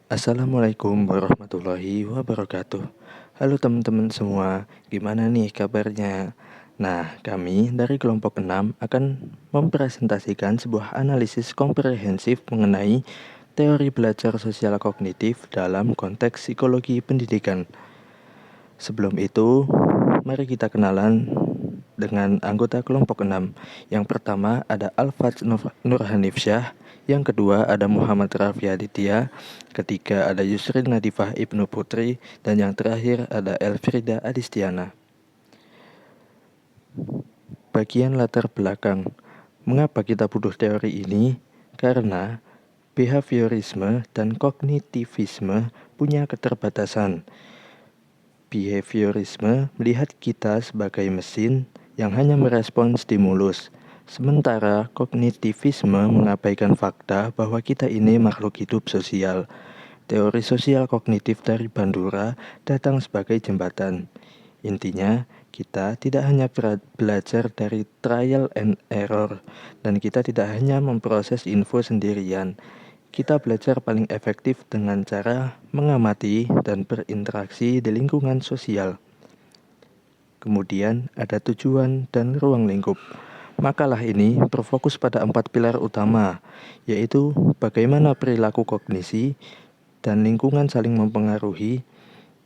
Assalamualaikum warahmatullahi wabarakatuh. Halo teman-teman semua, gimana nih kabarnya? Nah, kami dari kelompok 6 akan mempresentasikan sebuah analisis komprehensif mengenai teori belajar sosial kognitif dalam konteks psikologi pendidikan. Sebelum itu, mari kita kenalan dengan anggota kelompok 6. Yang pertama ada Alfaz Nurhanifsyah, yang kedua ada Muhammad Raffi Aditya, ketiga ada Yusrin Nadifah Ibnu Putri, dan yang terakhir ada Elfrida Adistiana. Bagian latar belakang. Mengapa kita butuh teori ini? Karena behaviorisme dan kognitivisme punya keterbatasan. Behaviorisme melihat kita sebagai mesin yang hanya merespon stimulus, sementara kognitivisme mengabaikan fakta bahwa kita ini makhluk hidup sosial. Teori sosial kognitif dari Bandura datang sebagai jembatan. Intinya, kita tidak hanya belajar dari trial and error, dan kita tidak hanya memproses info sendirian. Kita belajar paling efektif dengan cara mengamati dan berinteraksi di lingkungan sosial. Kemudian ada tujuan dan ruang lingkup. Makalah ini berfokus pada 4 pilar utama, yaitu bagaimana perilaku kognisi dan lingkungan saling mempengaruhi,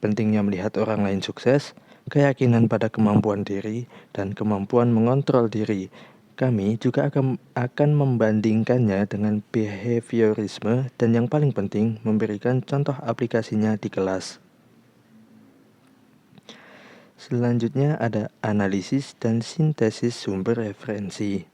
pentingnya melihat orang lain sukses, keyakinan pada kemampuan diri, dan kemampuan mengontrol diri. Kami juga akan membandingkannya dengan behaviorisme dan yang paling penting memberikan contoh aplikasinya di kelas. Selanjutnya ada analisis dan sintesis sumber referensi.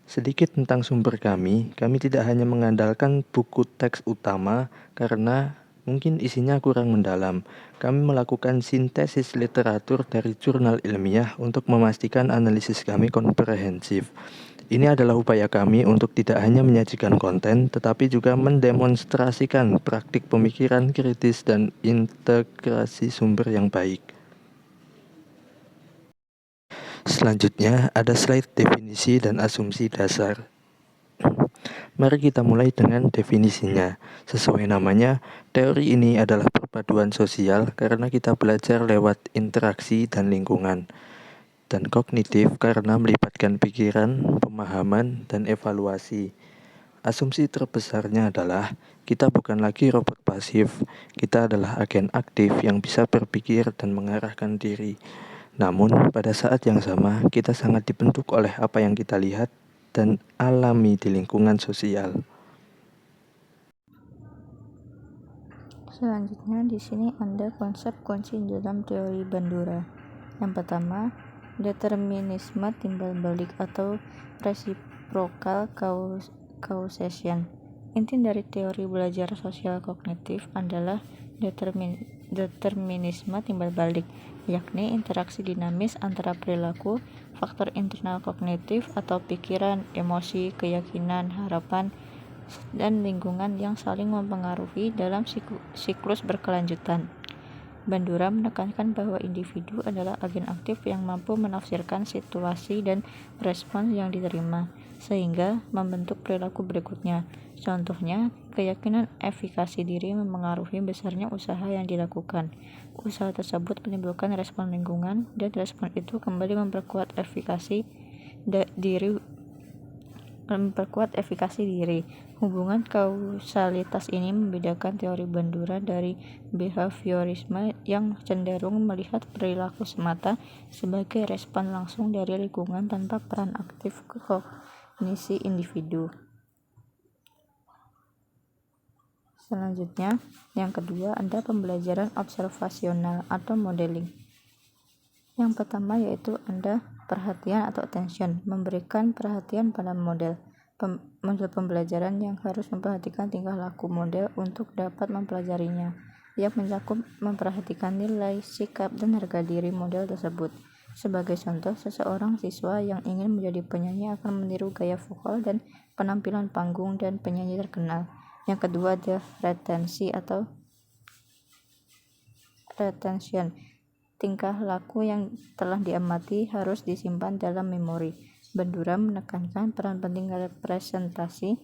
Sedikit tentang sumber kami tidak hanya mengandalkan buku teks utama karena mungkin isinya kurang mendalam. Kami melakukan sintesis literatur dari jurnal ilmiah untuk memastikan analisis kami komprehensif. Ini adalah upaya kami untuk tidak hanya menyajikan konten, tetapi juga mendemonstrasikan praktik pemikiran kritis dan integrasi sumber yang baik. Selanjutnya ada slide definisi dan asumsi dasar. Mari kita mulai dengan definisinya. Sesuai namanya, teori ini adalah perpaduan sosial karena kita belajar lewat interaksi dan lingkungan. Dan kognitif karena melibatkan pikiran, pemahaman, dan evaluasi. Asumsi terbesarnya adalah kita bukan lagi robot pasif, kita adalah agen aktif yang bisa berpikir dan mengarahkan diri. Namun, pada saat yang sama, kita sangat dibentuk oleh apa yang kita lihat dan alami di lingkungan sosial. Selanjutnya di sini ada konsep kunci dalam teori Bandura. Yang pertama, determinisme timbal balik atau reciprocal causation. Inti dari teori belajar sosial kognitif adalah determinisme timbal balik, yakni interaksi dinamis antara perilaku, faktor internal kognitif atau pikiran, emosi, keyakinan, harapan, dan lingkungan yang saling mempengaruhi dalam siklus berkelanjutan. Bandura menekankan bahwa individu adalah agen aktif yang mampu menafsirkan situasi dan respons yang diterima, sehingga membentuk perilaku berikutnya. Contohnya, keyakinan efikasi diri mempengaruhi besarnya usaha yang dilakukan. Usaha tersebut menimbulkan respon lingkungan, dan respon itu kembali memperkuat efikasi diri. Hubungan kausalitas ini membedakan teori Bandura dari behaviorisme yang cenderung melihat perilaku semata sebagai respon langsung dari lingkungan tanpa peran aktif kognisi individu. Selanjutnya, yang kedua ada pembelajaran observasional atau modeling. Yang pertama yaitu ada perhatian atau attention, memberikan perhatian pada model pembelajaran yang harus memperhatikan tingkah laku model untuk dapat mempelajarinya. Ia mencakup memperhatikan nilai, sikap, dan harga diri model tersebut. Sebagai contoh, seseorang siswa yang ingin menjadi penyanyi akan meniru gaya vokal dan penampilan panggung dan penyanyi terkenal. Yang kedua ada retention. Tingkah laku yang telah diamati harus disimpan dalam memori. Bandura menekankan peran penting representasi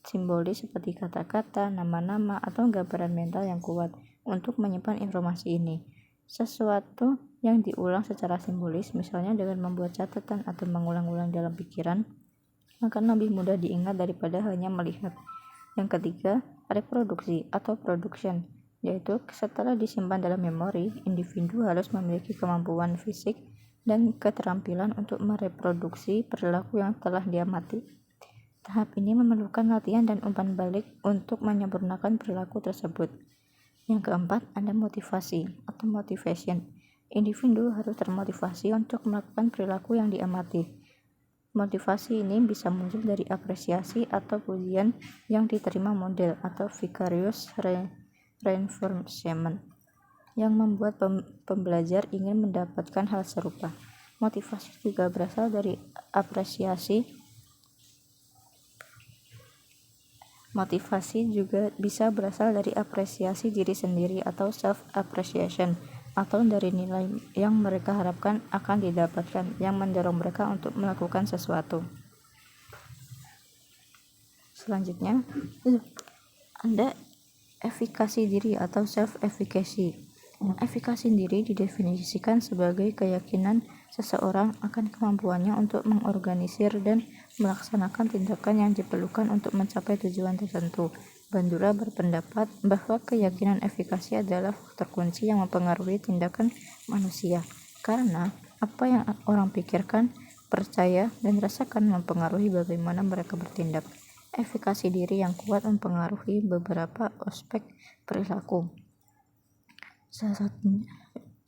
simbolis seperti kata-kata, nama-nama, atau gambaran mental yang kuat untuk menyimpan informasi ini. Sesuatu yang diulang secara simbolis, misalnya dengan membuat catatan atau mengulang-ulang dalam pikiran, akan lebih mudah diingat daripada hanya melihat. Yang ketiga, reproduksi atau production, yaitu setelah disimpan dalam memori, individu harus memiliki kemampuan fisik dan keterampilan untuk mereproduksi perilaku yang telah diamati. Tahap ini memerlukan latihan dan umpan balik untuk menyempurnakan perilaku tersebut. Yang keempat, ada motivasi atau motivation. Individu harus termotivasi untuk melakukan perilaku yang diamati. Motivasi ini bisa muncul dari apresiasi atau pujian yang diterima model atau vicarious reinforcement yang membuat pembelajar ingin mendapatkan hal serupa. Motivasi juga berasal dari apresiasi. Motivasi juga bisa berasal dari apresiasi diri sendiri atau self-appreciation, atau dari nilai yang mereka harapkan akan didapatkan yang mendorong mereka untuk melakukan sesuatu. Selanjutnya, ada efikasi diri atau self-efficacy. Efikasi diri didefinisikan sebagai keyakinan seseorang akan kemampuannya untuk mengorganisir dan melaksanakan tindakan yang diperlukan untuk mencapai tujuan tertentu. Bandura berpendapat bahwa keyakinan efikasi adalah faktor kunci yang mempengaruhi tindakan manusia, karena apa yang orang pikirkan, percaya, dan rasakan mempengaruhi bagaimana mereka bertindak. Efikasi diri yang kuat mempengaruhi beberapa aspek perilaku. Salah satunya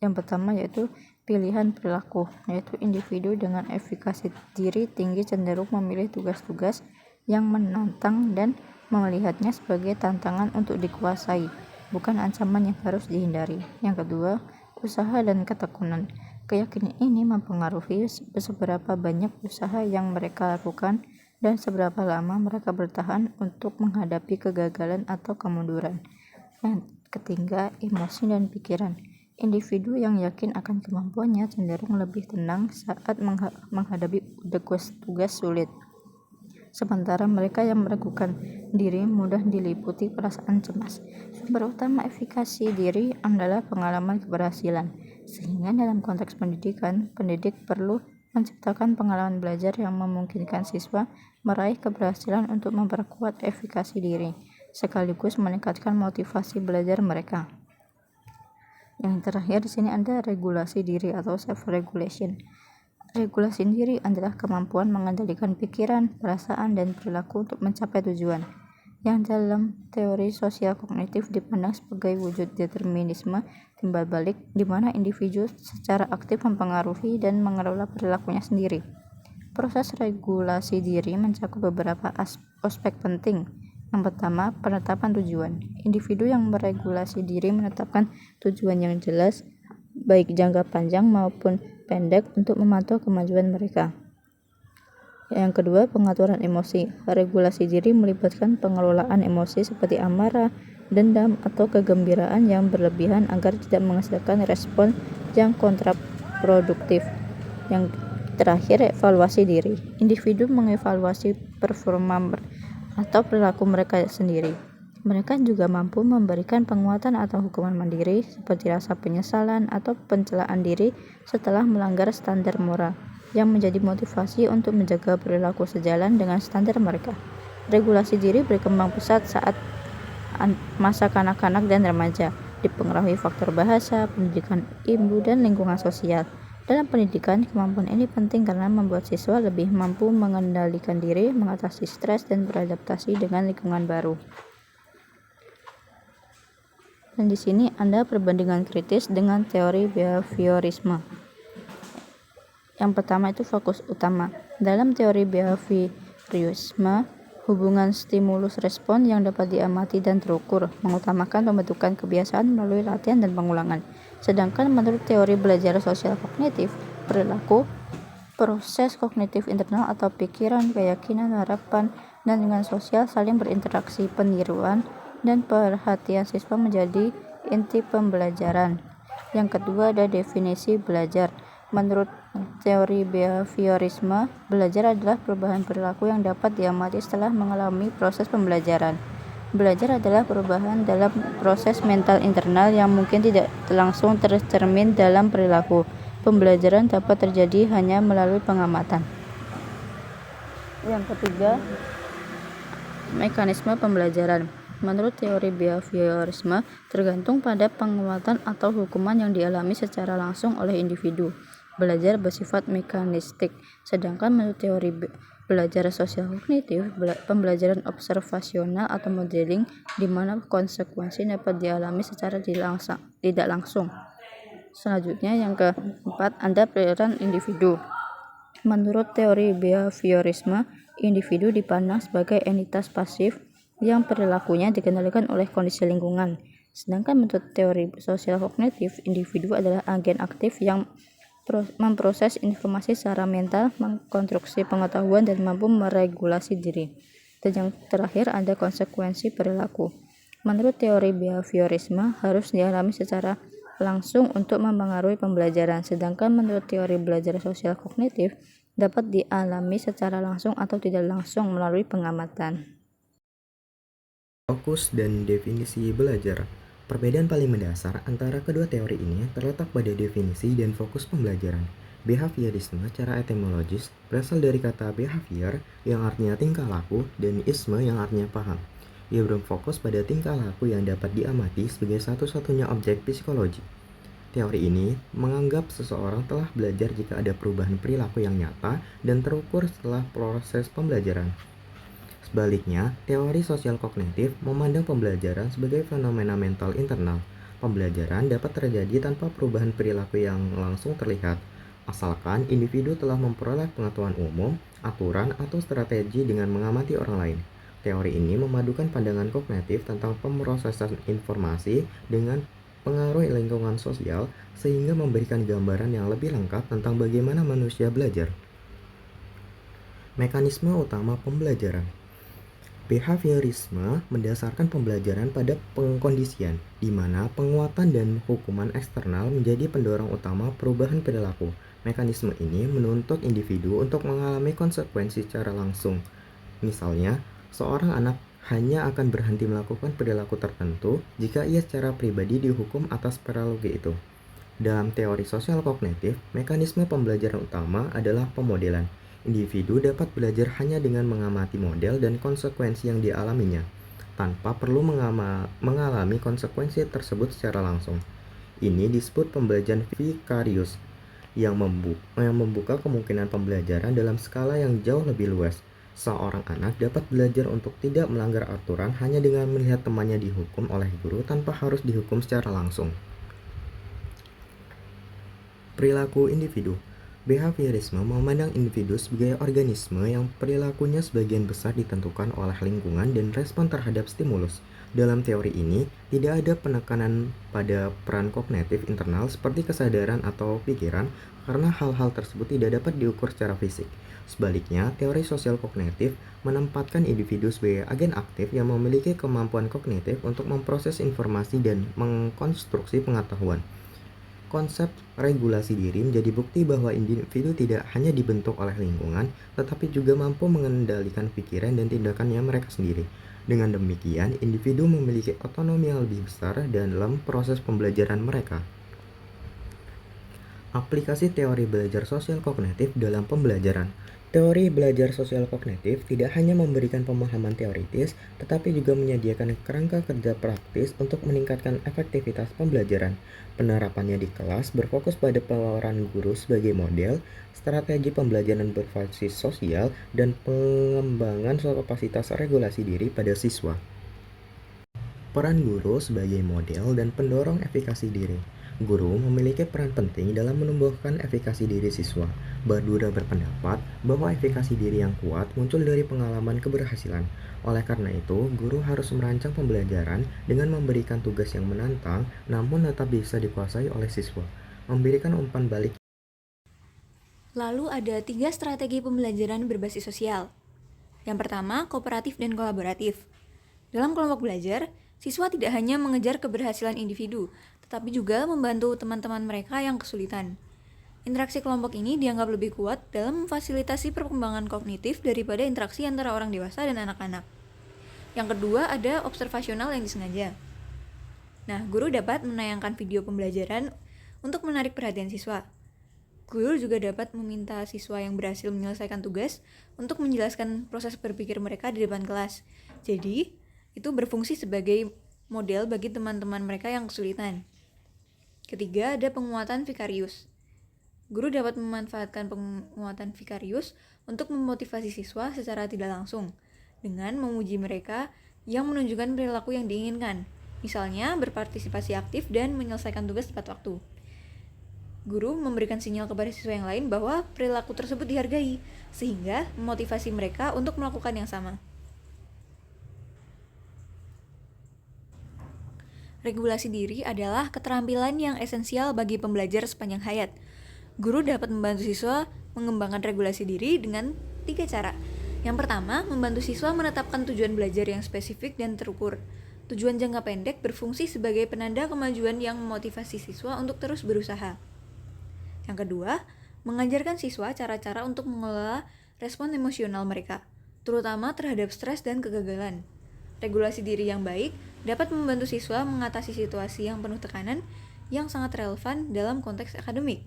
yang pertama yaitu pilihan perilaku, yaitu individu dengan efikasi diri tinggi cenderung memilih tugas-tugas yang menantang dan melihatnya sebagai tantangan untuk dikuasai, bukan ancaman yang harus dihindari. Yang kedua, usaha dan ketekunan. Keyakinan ini mempengaruhi seberapa banyak usaha yang mereka lakukan dan seberapa lama mereka bertahan untuk menghadapi kegagalan atau kemunduran. Yang ketiga, emosi dan pikiran. Individu yang yakin akan kemampuannya cenderung lebih tenang saat menghadapi tugas sulit. Sementara mereka yang meragukan diri mudah diliputi perasaan cemas. Sumber utama efikasi diri adalah pengalaman keberhasilan. Sehingga dalam konteks pendidikan, pendidik perlu menciptakan pengalaman belajar yang memungkinkan siswa meraih keberhasilan untuk memperkuat efikasi diri, sekaligus meningkatkan motivasi belajar mereka. Yang terakhir di sini ada regulasi diri atau self-regulation. Regulasi diri adalah kemampuan mengendalikan pikiran, perasaan, dan perilaku untuk mencapai tujuan, yang dalam teori sosial kognitif dipandang sebagai wujud determinisme timbal balik, di mana individu secara aktif mempengaruhi dan mengelola perilakunya sendiri. Proses regulasi diri mencakup beberapa aspek penting. Yang pertama, penetapan tujuan. Individu yang meregulasi diri menetapkan tujuan yang jelas, baik jangka panjang maupun pendek, untuk memantau kemajuan mereka. Yang kedua, pengaturan emosi. Regulasi diri melibatkan pengelolaan emosi seperti amarah, dendam, atau kegembiraan yang berlebihan agar tidak menghasilkan respon yang kontraproduktif. Yang terakhir, evaluasi diri. Individu mengevaluasi performa atau perilaku mereka sendiri. Mereka juga mampu memberikan penguatan atau hukuman mandiri seperti rasa penyesalan atau pencelaan diri setelah melanggar standar moral, yang menjadi motivasi untuk menjaga perilaku sejalan dengan standar mereka. Regulasi diri berkembang pesat saat masa kanak-kanak dan remaja, dipengaruhi faktor bahasa, pendidikan ibu, dan lingkungan sosial. Dalam pendidikan, kemampuan ini penting karena membuat siswa lebih mampu mengendalikan diri, mengatasi stres, dan beradaptasi dengan lingkungan baru. Dan di sini ada perbandingan kritis dengan teori behaviorisme. Yang pertama itu fokus utama. Dalam teori behaviorisme, hubungan stimulus respon yang dapat diamati dan terukur mengutamakan pembentukan kebiasaan melalui latihan dan pengulangan. Sedangkan menurut teori belajar sosial kognitif, perilaku, proses kognitif internal atau pikiran, keyakinan, harapan, dan lingkungan sosial saling berinteraksi. Peniruan dan perhatian siswa menjadi inti pembelajaran. Yang kedua ada definisi belajar. Menurut teori behaviorisme, belajar adalah perubahan perilaku yang dapat diamati setelah mengalami proses pembelajaran. Belajar adalah perubahan dalam proses mental internal yang mungkin tidak langsung tercermin dalam perilaku. Pembelajaran dapat terjadi hanya melalui pengamatan. Yang ketiga, mekanisme pembelajaran. Menurut teori behaviorisme, tergantung pada penguatan atau hukuman yang dialami secara langsung oleh individu. Belajar bersifat mekanistik, sedangkan menurut teori belajar sosial kognitif, pembelajaran observasional atau modeling, di mana konsekuensi dapat dialami secara tidak langsung. Selanjutnya, yang keempat, ada peran individu. Menurut teori behaviorisme, individu dipandang sebagai entitas pasif yang perilakunya dikendalikan oleh kondisi lingkungan. Sedangkan menurut teori sosial kognitif, individu adalah agen aktif yang memproses informasi secara mental, mengkonstruksi pengetahuan, dan mampu meregulasi diri. Dan yang terakhir, ada konsekuensi perilaku. Menurut teori behaviorisme, harus dialami secara langsung untuk mempengaruhi pembelajaran, sedangkan menurut teori belajar sosial kognitif dapat dialami secara langsung atau tidak langsung melalui pengamatan. Fokus dan definisi belajar. Perbedaan paling mendasar antara kedua teori ini terletak pada definisi dan fokus pembelajaran. Behaviorisme secara etimologis berasal dari kata behavior yang artinya tingkah laku dan isme yang artinya paham. Ia berfokus pada tingkah laku yang dapat diamati sebagai satu-satunya objek psikologi. Teori ini menganggap seseorang telah belajar jika ada perubahan perilaku yang nyata dan terukur setelah proses pembelajaran. Sebaliknya, teori sosial kognitif memandang pembelajaran sebagai fenomena mental internal. Pembelajaran dapat terjadi tanpa perubahan perilaku yang langsung terlihat, asalkan individu telah memperoleh pengetahuan umum, aturan, atau strategi dengan mengamati orang lain. Teori ini memadukan pandangan kognitif tentang pemrosesan informasi dengan pengaruh lingkungan sosial, sehingga memberikan gambaran yang lebih lengkap tentang bagaimana manusia belajar. Mekanisme utama pembelajaran. Behaviorisme mendasarkan pembelajaran pada pengkondisian, di mana penguatan dan hukuman eksternal menjadi pendorong utama perubahan perilaku. Mekanisme ini menuntut individu untuk mengalami konsekuensi secara langsung. Misalnya, seorang anak hanya akan berhenti melakukan perilaku tertentu jika ia secara pribadi dihukum atas perilaku itu. Dalam teori sosial kognitif, mekanisme pembelajaran utama adalah pemodelan. Individu dapat belajar hanya dengan mengamati model dan konsekuensi yang dialaminya, tanpa perlu mengalami konsekuensi tersebut secara langsung. Ini disebut pembelajaran vikarius, yang membuka kemungkinan pembelajaran dalam skala yang jauh lebih luas. Seorang anak dapat belajar untuk tidak melanggar aturan hanya dengan melihat temannya dihukum oleh guru tanpa harus dihukum secara langsung. Perilaku individu. Behaviorisme memandang individu sebagai organisme yang perilakunya sebagian besar ditentukan oleh lingkungan dan respon terhadap stimulus. Dalam teori ini, tidak ada penekanan pada peran kognitif internal seperti kesadaran atau pikiran karena hal-hal tersebut tidak dapat diukur secara fisik. Sebaliknya, teori sosial kognitif menempatkan individu sebagai agen aktif yang memiliki kemampuan kognitif untuk memproses informasi dan mengkonstruksi pengetahuan. Konsep regulasi diri menjadi bukti bahwa individu tidak hanya dibentuk oleh lingkungan, tetapi juga mampu mengendalikan pikiran dan tindakannya mereka sendiri. Dengan demikian, individu memiliki otonomi yang lebih besar dalam proses pembelajaran mereka. Aplikasi teori belajar sosial kognitif dalam pembelajaran. Teori belajar sosial kognitif tidak hanya memberikan pemahaman teoritis, tetapi juga menyediakan kerangka kerja praktis untuk meningkatkan efektivitas pembelajaran. Penerapannya di kelas berfokus pada peran guru sebagai model, strategi pembelajaran berbasis sosial, dan pengembangan kapasitas regulasi diri pada siswa. Peran guru sebagai model dan pendorong efikasi diri. Guru memiliki peran penting dalam menumbuhkan efikasi diri siswa. Bardura berpendapat bahwa efikasi diri yang kuat muncul dari pengalaman keberhasilan. Oleh karena itu, guru harus merancang pembelajaran dengan memberikan tugas yang menantang, namun tetap bisa dikuasai oleh siswa. Memberikan umpan balik. Lalu ada 3 strategi pembelajaran berbasis sosial. Yang pertama, kooperatif dan kolaboratif. Dalam kelompok belajar, siswa tidak hanya mengejar keberhasilan individu, tetapi juga membantu teman-teman mereka yang kesulitan. Interaksi kelompok ini dianggap lebih kuat dalam memfasilitasi perkembangan kognitif daripada interaksi antara orang dewasa dan anak-anak. Yang kedua, ada observasional yang disengaja. Nah, guru dapat menayangkan video pembelajaran untuk menarik perhatian siswa. Guru juga dapat meminta siswa yang berhasil menyelesaikan tugas untuk menjelaskan proses berpikir mereka di depan kelas. Jadi, itu berfungsi sebagai model bagi teman-teman mereka yang kesulitan. Ketiga, ada penguatan vikarius. Guru dapat memanfaatkan penguatan vikarius untuk memotivasi siswa secara tidak langsung dengan memuji mereka yang menunjukkan perilaku yang diinginkan. Misalnya, berpartisipasi aktif dan menyelesaikan tugas tepat waktu. Guru memberikan sinyal kepada siswa yang lain bahwa perilaku tersebut dihargai, sehingga memotivasi mereka untuk melakukan yang sama. Regulasi diri adalah keterampilan yang esensial bagi pembelajar sepanjang hayat. Guru dapat membantu siswa mengembangkan regulasi diri dengan 3 cara. Yang pertama, membantu siswa menetapkan tujuan belajar yang spesifik dan terukur. Tujuan jangka pendek berfungsi sebagai penanda kemajuan yang memotivasi siswa untuk terus berusaha. Yang kedua, mengajarkan siswa cara-cara untuk mengelola respon emosional mereka, terutama terhadap stres dan kegagalan. Regulasi diri yang baik dapat membantu siswa mengatasi situasi yang penuh tekanan yang sangat relevan dalam konteks akademik.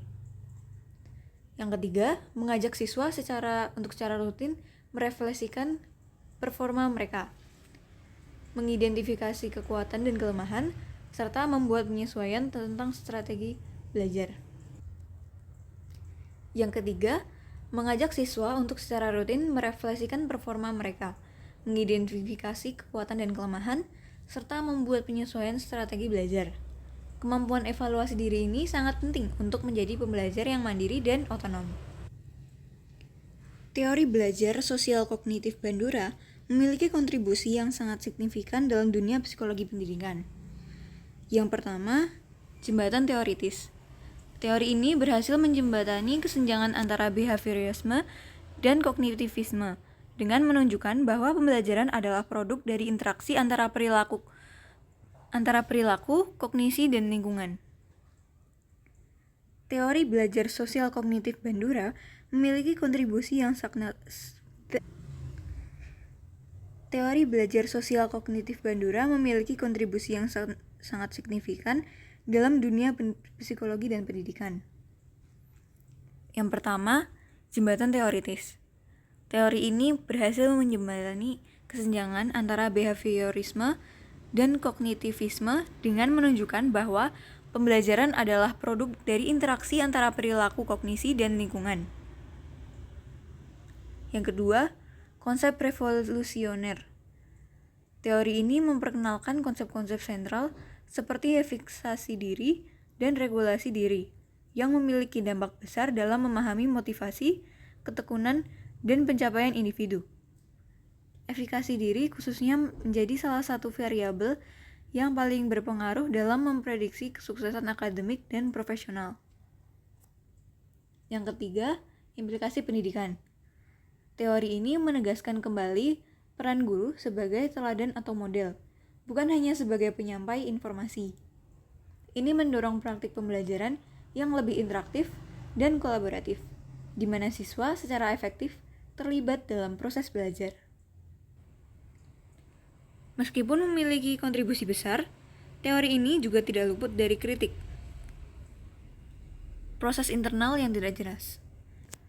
Yang ketiga, mengajak siswa secara rutin merefleksikan performa mereka, mengidentifikasi kekuatan dan kelemahan, serta membuat penyesuaian tentang strategi belajar. Yang ketiga, mengajak siswa untuk secara rutin merefleksikan performa mereka, mengidentifikasi kekuatan dan kelemahan, serta membuat penyesuaian strategi belajar. Kemampuan evaluasi diri ini sangat penting untuk menjadi pembelajar yang mandiri dan otonom. Teori belajar sosial kognitif Bandura memiliki kontribusi yang sangat signifikan dalam dunia psikologi pendidikan. Yang pertama, jembatan teoritis. Teori ini berhasil menjembatani kesenjangan antara behaviorisme dan kognitivisme dengan menunjukkan bahwa pembelajaran adalah produk dari interaksi antara perilaku, kognisi, dan lingkungan. Teori belajar sosial kognitif Bandura memiliki kontribusi yang sangat signifikan dalam dunia psikologi dan pendidikan. Yang pertama, jembatan teoritis. Teori ini berhasil menjembatani kesenjangan antara behaviorisme dan kognitivisme dengan menunjukkan bahwa pembelajaran adalah produk dari interaksi antara perilaku, kognisi, dan lingkungan. Yang kedua, konsep revolusioner. Teori ini memperkenalkan konsep-konsep sentral seperti fiksasi diri dan regulasi diri yang memiliki dampak besar dalam memahami motivasi, ketekunan, dan pencapaian individu. Efikasi diri khususnya menjadi salah satu variabel yang paling berpengaruh dalam memprediksi kesuksesan akademik dan profesional. Yang ketiga, implikasi pendidikan. Teori ini menegaskan kembali peran guru sebagai teladan atau model, bukan hanya sebagai penyampai informasi. Ini mendorong praktik pembelajaran yang lebih interaktif dan kolaboratif, di mana siswa secara efektif terlibat dalam proses belajar. Meskipun memiliki kontribusi besar, teori ini juga tidak luput dari kritik. Proses internal yang tidak jelas.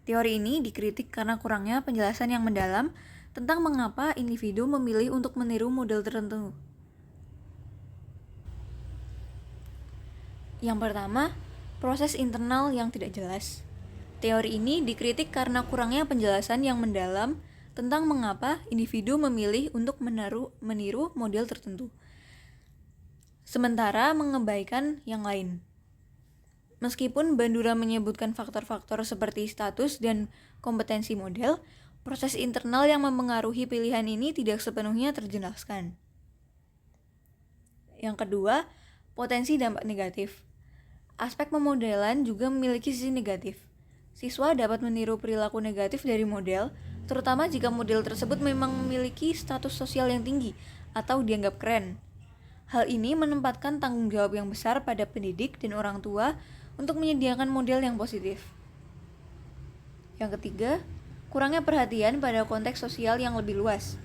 Teori ini dikritik karena kurangnya penjelasan yang mendalam tentang mengapa individu memilih untuk meniru model tertentu. Yang pertama, proses internal yang tidak jelas. Teori ini dikritik karena kurangnya penjelasan yang mendalam tentang mengapa individu memilih untuk meniru model tertentu, sementara mengabaikan yang lain. Meskipun Bandura menyebutkan faktor-faktor seperti status dan kompetensi model, proses internal yang mempengaruhi pilihan ini tidak sepenuhnya terjelaskan. Yang kedua, potensi dampak negatif. Aspek pemodelan juga memiliki sisi negatif. Siswa dapat meniru perilaku negatif dari model, terutama jika model tersebut memang memiliki status sosial yang tinggi atau dianggap keren. Hal ini menempatkan tanggung jawab yang besar pada pendidik dan orang tua untuk menyediakan model yang positif. Yang ketiga, kurangnya perhatian pada konteks sosial yang lebih luas.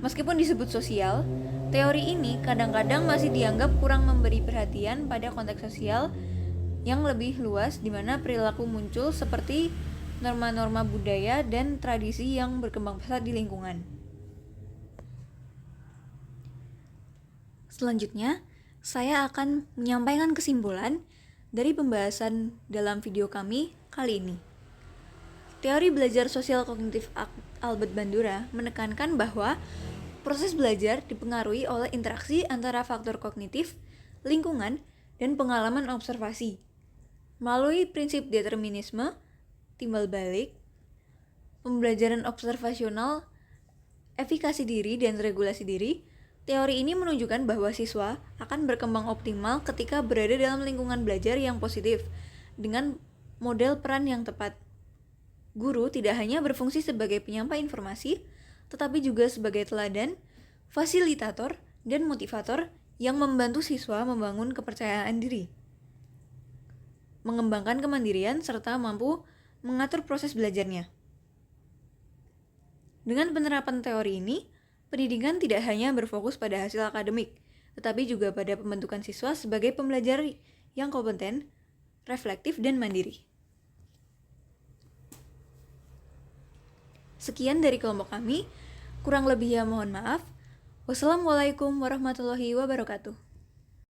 Meskipun disebut sosial, teori ini kadang-kadang masih dianggap kurang memberi perhatian pada konteks sosial yang lebih luas di mana perilaku muncul seperti norma-norma budaya dan tradisi yang berkembang pesat di lingkungan. Selanjutnya, saya akan menyampaikan kesimpulan dari pembahasan dalam video kami kali ini. Teori belajar sosial kognitif Albert Bandura menekankan bahwa proses belajar dipengaruhi oleh interaksi antara faktor kognitif, lingkungan, dan pengalaman observasi. Melalui prinsip determinisme, timbal balik, pembelajaran observasional, efikasi diri, dan regulasi diri, teori ini menunjukkan bahwa siswa akan berkembang optimal ketika berada dalam lingkungan belajar yang positif dengan model peran yang tepat. Guru tidak hanya berfungsi sebagai penyampai informasi, tetapi juga sebagai teladan, fasilitator, dan motivator yang membantu siswa membangun kepercayaan diri, mengembangkan kemandirian, serta mampu mengatur proses belajarnya. Dengan penerapan teori ini, pendidikan tidak hanya berfokus pada hasil akademik, tetapi juga pada pembentukan siswa sebagai pembelajar yang kompeten, reflektif, dan mandiri. Sekian dari kelompok kami, kurang lebihnya mohon maaf. Wassalamualaikum warahmatullahi wabarakatuh.